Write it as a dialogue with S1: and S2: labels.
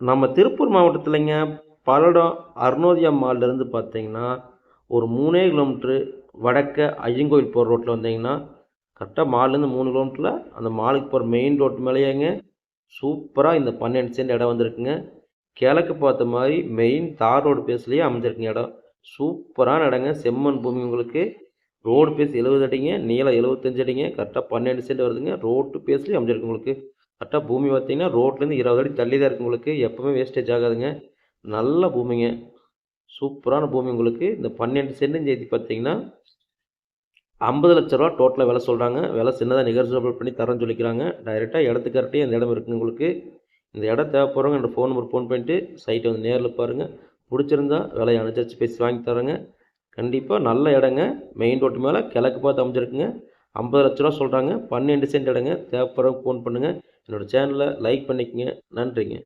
S1: நம்ம திருப்பூர் மாவட்டத்திலங்க பல்லடம் அருணோதயா மால்லேருந்து பார்த்தீங்கன்னா ஒரு 3 கிலோமீட்ரு வடக்க ஐயங்கோயில் போகிற ரோட்டில் வந்தீங்கன்னா கரெக்டாக மால்லேருந்து 3 கிலோமீட்டரில் அந்த மாலுக்கு போகிற மெயின் ரோட்டு மேலேயேங்க சூப்பராக இந்த 12 சென்ட் இடம் வந்திருக்குங்க. கிழக்கு பார்த்த மாதிரி மெயின் தார் ரோடு பேஸ்லேயே அமைஞ்சிருக்குங்க இடம். சூப்பரான இடங்க. செம்மண் பூமி உங்களுக்கு. ரோடு பேஸ் 70 அடிங்க, நீளம் 75 அடிங்க. கரெக்டாக 12 சென்ட் வருதுங்க. ரோட்டு பேஸ்லேயே அமைஞ்சிருக்கு உங்களுக்கு. கரெக்டாக பூமி பார்த்தீங்கன்னா ரோட்லேருந்து 20 அடி தள்ளி தான் இருக்குது உங்களுக்கு. எப்போவுமே வேஸ்டேஜ் ஆகாதுங்க. நல்ல பூமிங்க. சூப்பரான பூமி உங்களுக்கு. இந்த 12 சென்ட்டும் சேர்த்து பார்த்தீங்கன்னா 50 லட்ச ரூபா டோட்டலாக விலை சொல்கிறாங்க. விலை சின்னதாக நெகோசியபிள் பண்ணி தரேன்னு சொல்லிக்கிறாங்க. டைரெக்டாக இடத்துக்கார்ட்டே அந்த இடம் இருக்குங்க உங்களுக்கு. இந்த இடம் தேவைப்படுறவங்க என்னோடய ஃபோன் நம்பர் ஃபோன் பண்ணிட்டு சைட்டை வந்து நேரில் பாருங்கள். பிடிச்சிருந்தா விலையை அனுசரித்து பேசி வாங்கி தரேங்க. கண்டிப்பாக நல்ல இடங்க. மெயின் ரோட்டு மேலே கிழக்கு பார்த்து அமைஞ்சிருக்குங்க. 50 லட்ச ரூபா சொல்கிறாங்க. 12 சென்ட் இடங்க. தேவைப்படுறவங்க ஃபோன் பண்ணுங்கள். என்னோடய சேனலை லைக் பண்ணிக்கங்க. நன்றிங்க.